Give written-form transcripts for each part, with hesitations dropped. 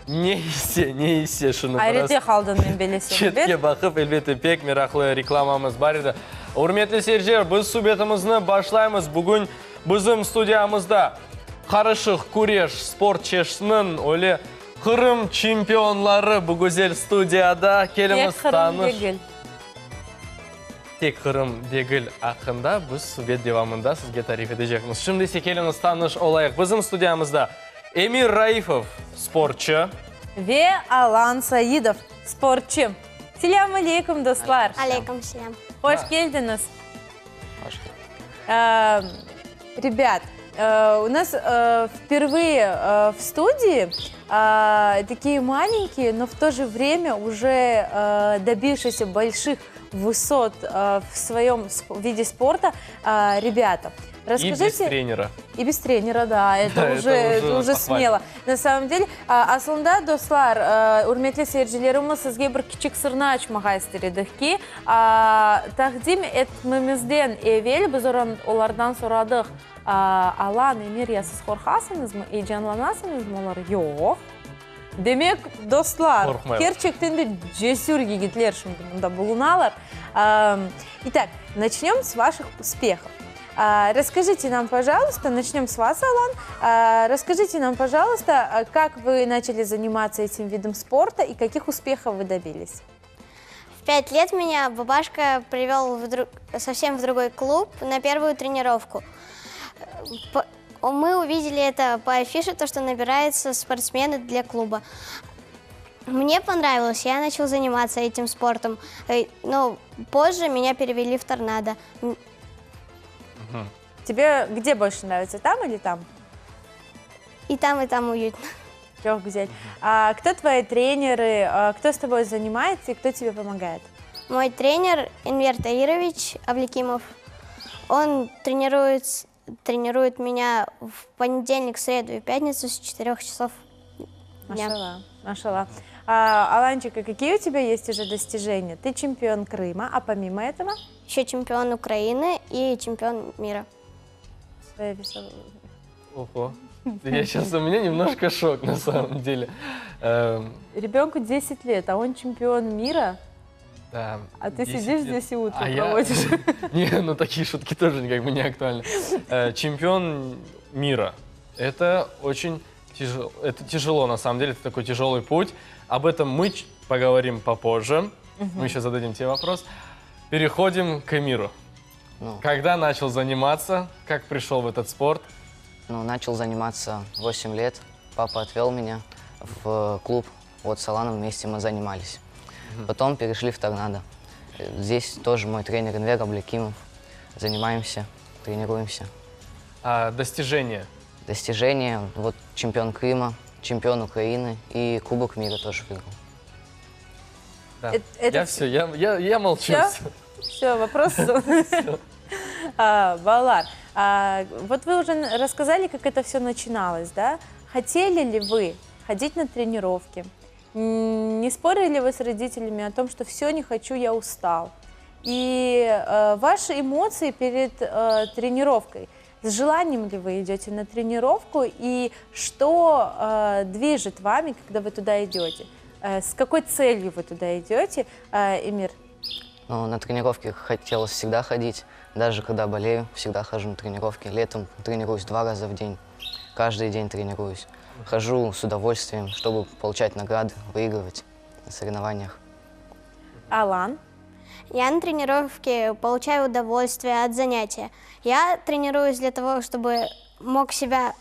не есе шыны Айрете қалдың мен белесем. Четке бақып, әлбетте пек мерақлы рекламамыз бар еді. Урметлі сержер, біз субетімізні башлаймыз. Бүгін біздің студиямызда қарышық күреш спорт чешінің оле Қырым чемпионлары бұл güzel студияда келіміз таныш. Тек Қырым дегіл ақында біз субет девамында сізге тариф едежекміз. Шымдесе келіңіз таныш олайық. Біздің студиямызда Эмир Раифов, спортчы. Ве Алан Саидов, спортчы. Селям алейкум, достар. Алейкум селям. Хош келдіңіз. Ребят, у нас впервые в студии такие маленькие, но в то же время уже добившиеся больших высот в своем виде спорта ребята. Расскажите... И без тренера. И без тренера, да, это уже смело. На самом деле, Аслында, достар, урметлі сержелеріміз сізге бір кичік сырна açmağa istedik ki, тақдим etmemizden evvel biz onlardan soradık. Alan, Emir, ya siz korkasınız mı? Heyecanlanasınız mı onlar? Yok. Demek dostlar, gerçekten de cesur yigitler şimdi bunda bulunalar. Итак, начнем с ваших успехов. Расскажите нам, пожалуйста, начнем с вас, Алан. Расскажите нам, пожалуйста, как вы начали заниматься этим видом спорта и каких успехов вы добились? В 5 лет меня бабашка привел совсем в другой клуб на первую тренировку. Мы увидели это по афише, то, что набираются спортсмены для клуба. Мне понравилось, я начал заниматься этим спортом, но позже меня перевели в торнадо. Тебе где больше нравится, там или там? И там уютно. Чего взять? Кто твои тренеры, кто с тобой занимается и кто тебе помогает? Мой тренер Энвер Таирович Авликимов. Он тренирует меня в понедельник, среду и пятницу с 4 часов дня. Машалла. Аланчик, какие у тебя есть уже достижения? Ты чемпион Крыма, а помимо этого? Еще чемпион Украины и чемпион мира. Ого. Я сейчас, у меня немножко шок на самом деле. Ребенку 10 лет, а он чемпион мира? Да. А ты сидишь здесь и утро проводишь? Не, ну такие шутки тоже как бы не актуальны. Чемпион мира. Это очень тяжело. Это тяжело на самом деле, это такой тяжелый путь. Об этом мы поговорим попозже. Мы еще зададим тебе вопрос. Переходим к Эмиру. Когда начал заниматься? Как пришел в этот спорт? Начал заниматься 8 лет. Папа отвел меня в клуб. Вот с Аланом вместе мы занимались. Потом перешли в торнадо. Здесь тоже мой тренер Энвер Авликимов. Занимаемся, тренируемся. А достижения? Достижения. Вот чемпион Крыма, чемпион Украины и Кубок мира тоже выиграл. Да. Я молчу. Все, вопрос. Балар, вот вы уже рассказали, как это все начиналось, да? Хотели ли вы ходить на тренировки? Не спорили вы с родителями о том, что все, не хочу, я устал? И ваши эмоции перед тренировкой? С желанием ли вы идете на тренировку? И что движет вами, когда вы туда идете? С какой целью вы туда идете, Эмир? На тренировки хотелось всегда ходить. Даже когда болею, всегда хожу на тренировки. Летом тренируюсь 2 раза в день. Каждый день тренируюсь. Хожу с удовольствием, чтобы получать награды, выигрывать на соревнованиях. Алан? Я на тренировке получаю удовольствие от занятия. Я тренируюсь для того, чтобы мог себя,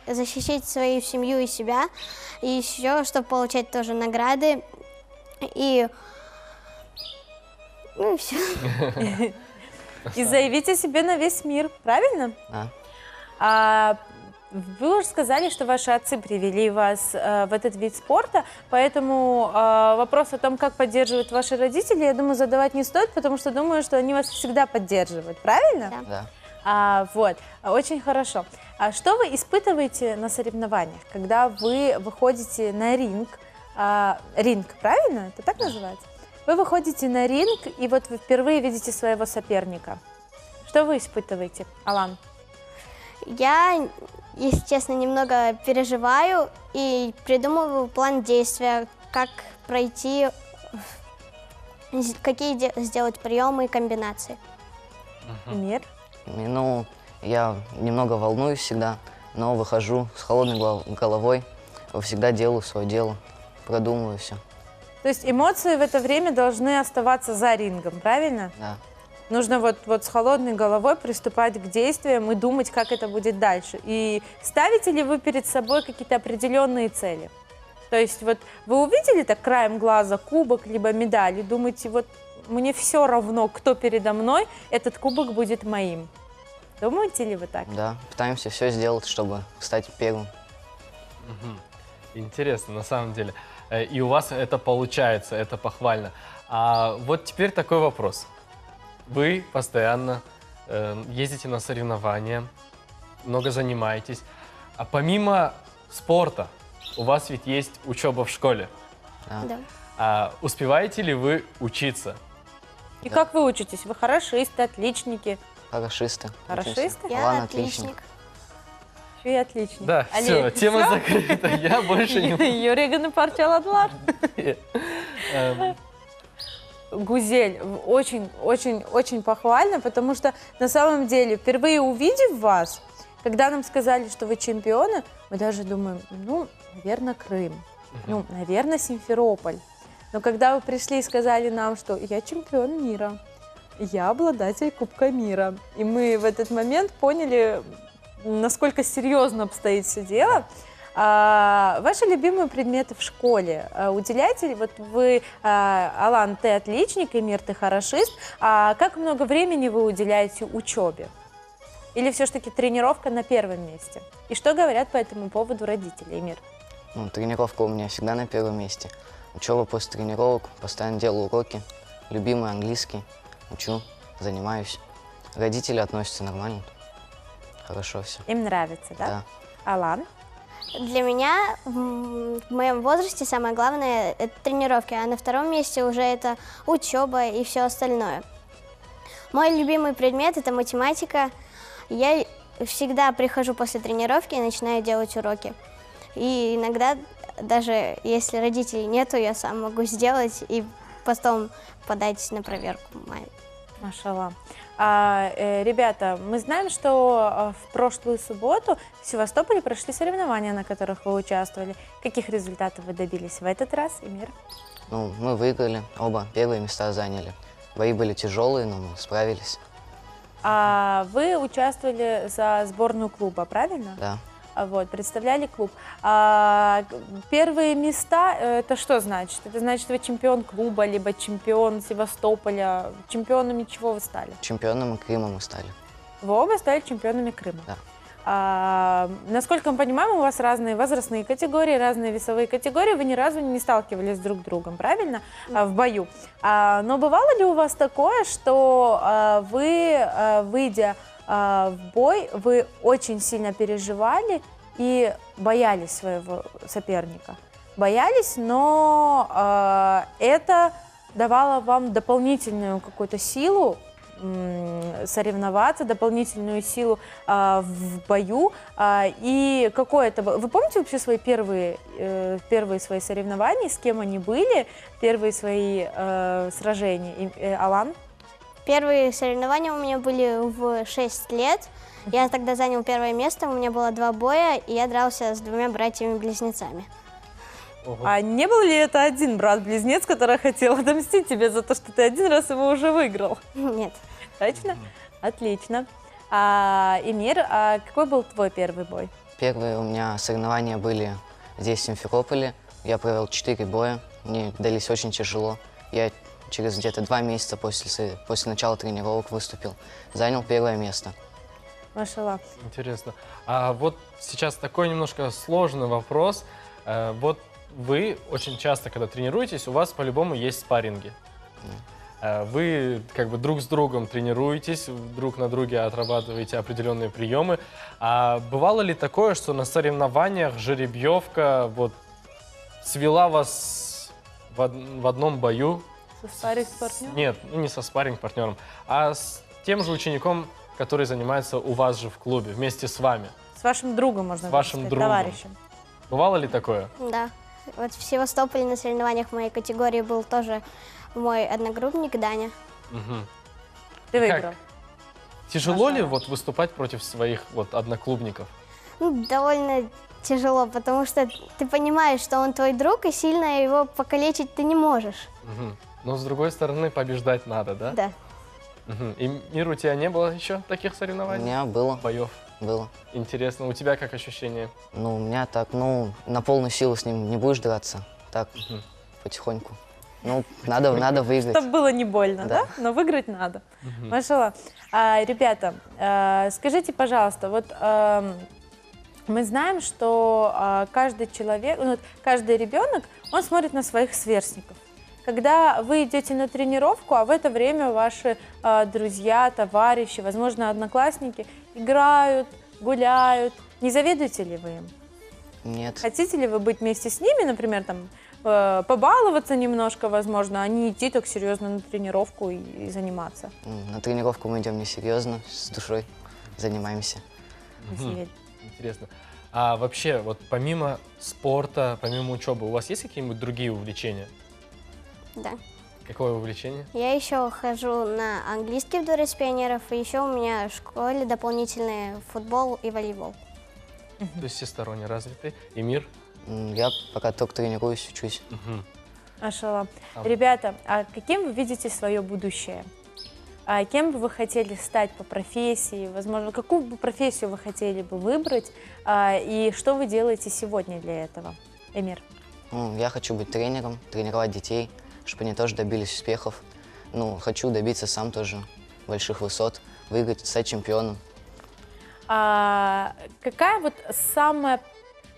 защищать свою семью и себя, и еще, чтобы получать тоже награды. И все. И заявить о себе на весь мир, правильно? Да. Вы уже сказали, что ваши отцы привели вас в этот вид спорта, поэтому вопрос о том, как поддерживают ваши родители, я думаю, задавать не стоит, потому что думаю, что они вас всегда поддерживают, правильно? Да. Вот, очень хорошо. Что вы испытываете на соревнованиях, когда вы выходите на ринг? Ринг, правильно? Это так называется? Вы выходите на ринг, и вот вы впервые видите своего соперника. Что вы испытываете, Алан? Я если честно, немного переживаю и придумываю план действия, как пройти, какие сделать приемы и комбинации. Эмир? Ну, я немного волнуюсь всегда, но выхожу с холодной головой, всегда делаю свое дело, продумываю все. То есть эмоции в это время должны оставаться за рингом, правильно? Да. Нужно вот с холодной головой приступать к действиям и думать, как это будет дальше. И ставите ли вы перед собой какие-то определенные цели? То есть вот вы увидели так краем глаза кубок либо медаль и думаете, вот мне все равно, кто передо мной, этот кубок будет моим. Думаете ли вы так? Да, пытаемся все сделать, чтобы стать первым. Интересно, на самом деле. И у вас это получается, это похвально. А вот теперь такой вопрос. Вы постоянно ездите на соревнования, много занимаетесь. А помимо спорта, у вас ведь есть учеба в школе. Да. Да. А успеваете ли вы учиться? И как вы учитесь? Вы хорошисты, отличники? Хорошисты. Хорошисты? Я Алан отличник. Еще и отличник. Да, все, тема закрыта. Я больше не... Юрий парчаладлар. Гузель, очень похвально, потому что на самом деле, впервые увидев вас, когда нам сказали, что вы чемпионы, мы даже думаем, ну, наверное, Крым, ну, наверное, Симферополь. Но когда вы пришли и сказали нам, что я чемпион мира, я обладатель Кубка мира, и мы в этот момент поняли, насколько серьезно обстоит все дело. Ваши любимые предметы в школе уделяете ли? Вот вы, Алан, ты отличник, Эмир, ты хорошист. А как много времени вы уделяете учебе? Или все-таки тренировка на первом месте? И что говорят по этому поводу родители, Эмир? Ну, тренировка у меня всегда на первом месте. Учеба после тренировок, постоянно делаю уроки. Любимый английский, учу, занимаюсь. Родители относятся нормально. Хорошо все. Им нравится, да? Да. Алан? Для меня в моем возрасте самое главное – это тренировки, а на втором месте уже это учеба и все остальное. Мой любимый предмет – это математика. Я всегда прихожу после тренировки и начинаю делать уроки. И иногда, даже если родителей нету, я сам могу сделать и потом подать на проверку маме. Машалла. Ребята, мы знаем, что в прошлую субботу в Севастополе прошли соревнования, на которых вы участвовали. Каких результатов вы добились в этот раз, Эмир? Ну, мы выиграли, оба первые места заняли. Бои были тяжелые, но мы справились. Вы участвовали за сборную клуба, правильно? Да. Вот, представляли клуб. Первые места, это что значит? Это значит, вы чемпион клуба, либо чемпион Севастополя. Чемпионами чего вы стали? Чемпионом Крыма мы стали. Вы оба стали чемпионами Крыма. Да. Насколько мы понимаем, у вас разные возрастные категории, разные весовые категории. Вы ни разу не сталкивались друг с другом, правильно? В бою. Но бывало ли у вас такое, что вы, выйдя в бой, вы очень сильно переживали и боялись своего соперника? Боялись, но это давало вам дополнительную какую-то силу соревноваться, дополнительную силу в бою. И какое это было? Вы помните вообще свои первые свои соревнования, с кем они были, первые свои сражения? Алан? Первые соревнования у меня были в 6 лет. Я тогда занял первое место, у меня было 2 боя, и я дрался с 2 братьями-близнецами. А не был ли это один брат-близнец, который хотел отомстить тебе за то, что ты один раз его уже выиграл? Нет. Точно? Отлично. Эмир, какой был твой первый бой? Первые у меня соревнования были здесь, в Симферополе. Я провел 4 боя, мне дались очень тяжело. Я через где-то 2 месяца после начала тренировок выступил. Занял первое место. Машалла. Интересно. А вот сейчас такой немножко сложный вопрос. Вот вы очень часто, когда тренируетесь, у вас по-любому есть спарринги. Вы как бы друг с другом тренируетесь, друг на друге отрабатываете определенные приемы. А бывало ли такое, что на соревнованиях жеребьевка вот свела вас в одном бою? Со спарринг-партнером? Нет, не со спарринг-партнером, а с тем же учеником, который занимается у вас же в клубе, вместе с вами. С С вашим другом, можно вашим сказать, другом. товарищем. Бывало ли такое? Да. Вот в Севастополе на соревнованиях в моей категории был тоже мой одногруппник Даня. Мгм. Ты И как? выиграл. Тяжело ли Маша. вот выступать против своих вот одноклубников? Ну, довольно тяжело, потому что ты понимаешь, что он твой друг, и сильно его покалечить ты не можешь. Мгм. Но с другой стороны, побеждать надо, да? Да. Мгм. И, Мир, у тебя не было еще таких У соревнований? меня было, Боев? было. Интересно. У тебя как ощущение? Ну, у меня так, ну, на полную силу с ним не будешь драться. Так, Мгм. потихоньку. Ну, надо выиграть. Чтобы было не больно, да? Да. Но выиграть надо. Машалла. Ребята, скажите, пожалуйста, вот мы знаем, что каждый человек, ну, вот каждый ребенок, он смотрит на своих сверстников. Когда вы идете на тренировку, а в это время ваши друзья, товарищи, возможно, одноклассники играют, гуляют, не завидуете ли вы им? Нет. Хотите ли вы быть вместе с ними, например, там, побаловаться немножко, возможно, а не идти так серьезно на тренировку и заниматься? На тренировку мы идем несерьезно, с душой занимаемся. Василий? Интересно. А вообще, вот помимо спорта, помимо учебы, у вас есть какие-нибудь другие увлечения? Да. Какое увлечение? Я еще хожу на английский в Дворец пионеров, и еще у меня в школе дополнительные футбол и волейбол. То есть всесторонне развитый. И Мир? Я пока только тренируюсь, учусь. Мгм. Машалла. А. Ребята, а каким вы видите свое будущее? Кем бы вы хотели стать по профессии? Возможно, какую бы профессию вы хотели бы выбрать? И что вы делаете сегодня для этого? Эмир. Ну, я хочу быть тренером, тренировать детей, чтобы они тоже добились успехов. Ну, хочу добиться сам тоже больших высот, выиграть, стать чемпионом. Какая вот самая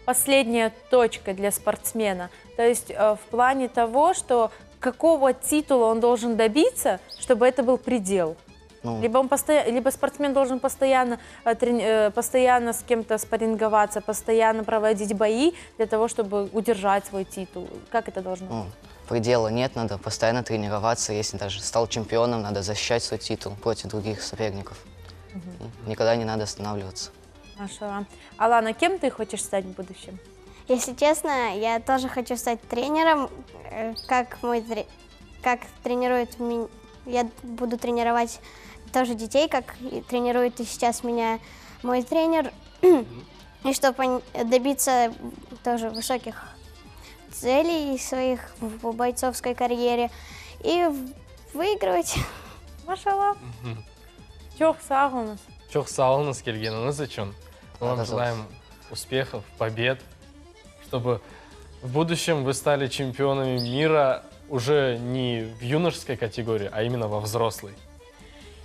последняя точка для спортсмена? То есть в плане того, что какого титула он должен добиться, чтобы это был предел? Ну, Либо спортсмен должен постоянно с кем-то спарринговаться, постоянно проводить бои для того, чтобы удержать свой титул. Как это должно быть? ну, предела нет, надо постоянно тренироваться. Если даже стал чемпионом, надо защищать свой титул против других соперников. И никогда не надо останавливаться. Машалла. Алана, кем ты хочешь стать в будущем? Если честно, я тоже хочу стать тренером, как тренирует меня. Я буду тренировать тоже детей, как и тренирует и сейчас меня мой тренер. И чтобы добиться тоже высоких целей своих в бойцовской карьере и выигрывать. Машалла. Чох сағымыз. Çok sağ olunuz келгеніңіз үшін. Мы вам Пожалуйста. желаем успехов, побед, чтобы в будущем вы стали чемпионами мира уже не в юношеской категории, а именно во взрослой.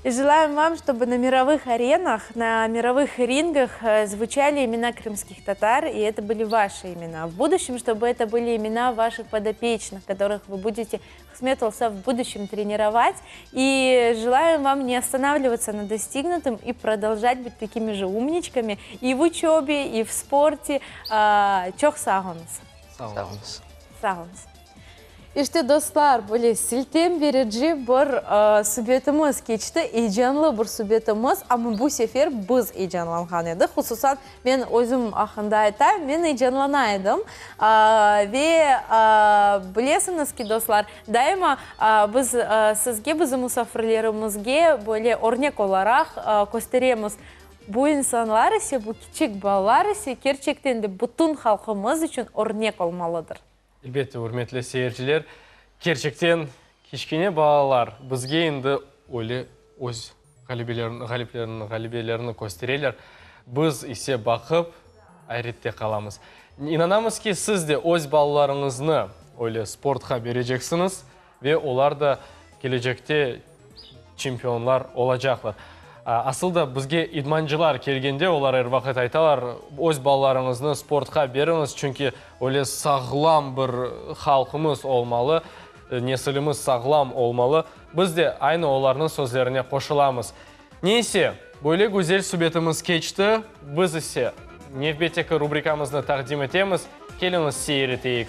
И желаем вам, чтобы на мировых аренах, на мировых рингах звучали имена крымских татар, и это были ваши имена. В будущем, чтобы это были имена ваших подопечных, которых вы будете Хисметолса в будущем тренировать. И желаем вам не останавливаться на достигнутом и продолжать быть такими же умничками и в учебе, и в спорте. Чох сағымыз. Sağ olun. Сау болыңыз. Sağolunuz. İşte dostlar, böyle siltem verici bir sübetimiz geçti. Heyecanlı bir sübetimiz ama bu sefer biz heyecanlangan edik. Hususan ben özüm hakkında aytayım, ben heyecanlanaydım. Ve bilesiniz ki dostlar, daima biz sizge, bizim misafirlerimizge böyle örnek olarak gösteremiz. Bu insanlar ise, bu küçük ballar ise gerçekten de bütün halkımız için örnek olmalıdır. Әлбетте, урметлі сейерчілер, керчектен кішкене балалар бізге енді ойлы өз ғалибелерін көстерелер. Біз исе бақып, айретте қаламыз. Инанамыз ки, сіз де өз балаларыңызны ойлы спортқа бережексіңіз, ве олар да келешекте чемпионлар олажақлар. Асылда бізге идманчылар келгенде олар әр вақыт айталар, өз балаларыңызны спортқа беріңіз, чүнки оле сағлам бір халқымыз олмалы, несіліміз сағлам олмалы. Біз де айны оларының сөздеріне қошыламыз. Нейсе, бөлек өзел сүбетіміз кечті, біз ісе Невбетекі рубрикамызны тақдим етеміз, келіңіз сейір етейік.